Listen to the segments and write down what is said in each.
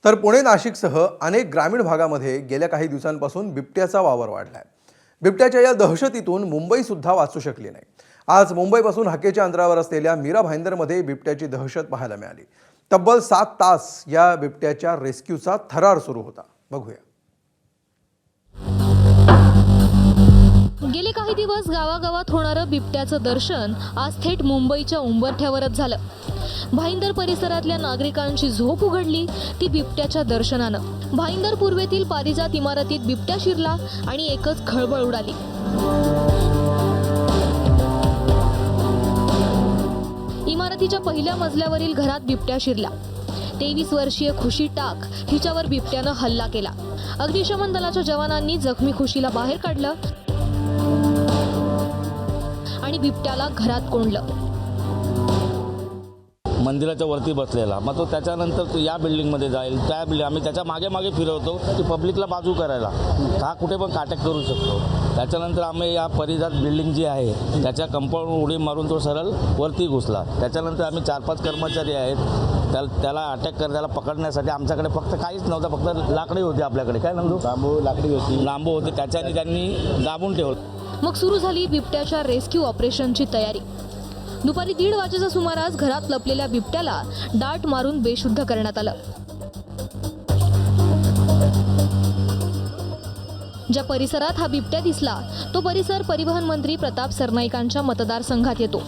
तर पुणे नाशिकसह अनेक ग्रामीण भागामध्ये गेल्या काही दिवसांपासून बिबट्याचा वावर वाढलाय। बिबट्याच्या या दहशतीतून मुंबई सुद्धा वाचू शकली नाही। आज मुंबईपासून हाकेच्या अंतरावर असलेल्या मीरा भाईंदरमध्ये बिबट्याची दहशत पाहायला मिळाली। तब्बल 7 तास या बिबट्याच्या रेस्क्यूचा थरार सुरू होता। बघूया। गेले काही दिवस गावागावात होणारं बिबट्याचं दर्शन आज थेट मुंबईच्या उंबरठ्यावरच झालं। भाईंदर परिसरातल्या नागरिकांची झोप उघडली ती बिबट्याच्या दर्शनानं। भाईंदर पूर्वेतील पारिजात इमारतीत बिबट्या शिरला आणि एकच खळबळ उडाली। इमारतीच्या पहिल्या मजल्यावरील घरात बिबट्या शिरला। 23 वर्षीय खुशी टाक हिच्यावर बिबट्यानं हल्ला केला। अग्निशमन दलाच्या जवानांनी जखमी खुशीला बाहेर काढलं आणि बिबट्याला घरात कोंडलं। मंदिराच्या वरती बसलेला, मग तो त्याच्यानंतर तो या बिल्डिंगमध्ये जाईल, त्या बिल्डिंग आम्ही त्याच्या मागे मागे फिरवतो की पब्लिकला बाजू करायला, हा कुठे पण अटॅक करू शकतो। त्याच्यानंतर आम्ही या परिजात बिल्डिंग जी आहे त्याच्या कंपाऊंड उडी मारून तो सरळ वरती घुसला। त्याच्यानंतर आम्ही 4-5 कर्मचारी आहेत, त्याला अटॅक त्याला पकडण्यासाठी आमच्याकडे फक्त काहीच नव्हतं, फक्त लाकडी होती आपल्याकडे। काय नव्हतं, लांबू होते, त्याच्याने त्यांनी दाबून ठेवलं। मग सुरू झाली बिबट्याच्या रेस्क्यू ऑपरेशनची तयारी। दुपारी 1:30 वाजेच्या सुमारास घरात लपलेल्या बिबट्याला डाट मारून बेशुद्ध करण्यात आलं। ज्या परिसरात हा बिबट्या दिसला तो परिसर परिवहन मंत्री प्रताप सरनाईकांच्या मतदारसंघात येतो।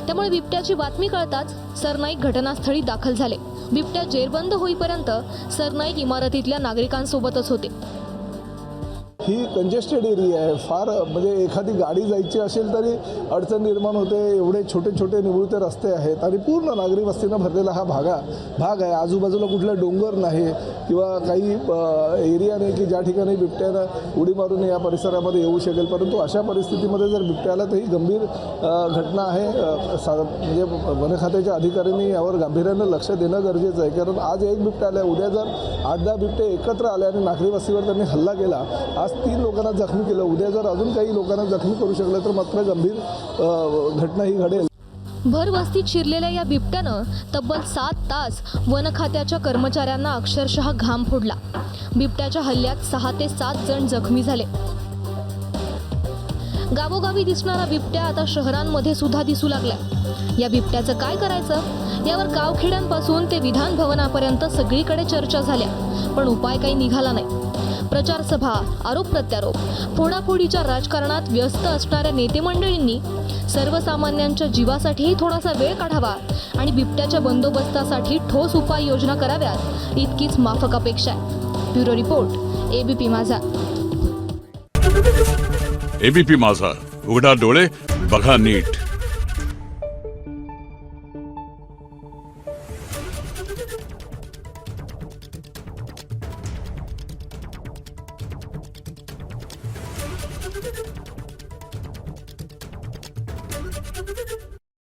त्यामुळे बिबट्याची बातमी कळताच सरनाईक घटनास्थळी दाखल झाले। बिबट्या जेरबंद होईपर्यंत सरनाईक इमारतीतल्या नागरिकांसोबतच होते। ही कंजेस्टेड एरिया आहे, फार म्हणजे एखादी गाडी जायची असेल तरी अडचण निर्माण होते। एवढे छोटे छोटे निवृत्त रस्ते आहेत आणि पूर्ण नागरी वस्तीनं भरलेला हा भाग आहे। आजूबाजूला कुठला डोंगर नाही किंवा काही एरिया नाही की ज्या ठिकाणी बिबट्यानं उडी मारून या परिसरामध्ये येऊ शकेल। परंतु अशा परिस्थितीमध्ये जर बिबट्या आला तर ही गंभीर घटना आहे। म्हणजे वन खात्याच्या अधिकाऱ्यांनी यावर गांभीर्यानं लक्ष देणं गरजेचं आहे, कारण आज एक बिबट्या आला, उद्या जर 8-10 बिबटे एकत्र आले आणि नागरी वस्तीवर त्यांनी हल्ला केला, आज 3 लोकांना जखमी केलं, उद्या जर अजून काही लोकांना जखमी करू शकलं तर मात्र गंभीर घटना ही घडेल। भर वस्तीत शिरलेल्या या बिबट्यानं तब्बल 7 तास वन खात्याच्या कर्मचाऱ्यांना अक्षरशः घाम फोडला। बिबट्याच्या हल्ल्यात 6 ते 7 जण जखमी झाले। गावोगावी दिसणारा बिबट्या आता शहरांमध्ये सुद्धा दिसू लागला। या बिबट्याचं काय करायचं यावर गावखेड्यांपासून ते विधान भवनापर्यंत सगळीकडे चर्चा झाल्या, पण उपाय काही निघाला नाही। प्रचार सभा, आरोप प्रत्यारोप, फोडाफोडीच्या राजकारणात व्यस्त असणाऱ्या नेते मंडळींनी सर्वसामान्यांच्या जीवासाठीही थोडासा वेळ काढावा आणि बिबट्याच्या बंदोबस्तासाठी ठोस उपाययोजना कराव्यात इतकीच माफक अपेक्षा आहे। ब्युरो रिपोर्ट, एबीपी माझा। एबीपी माझा, उघडा डोळे बघा नीट।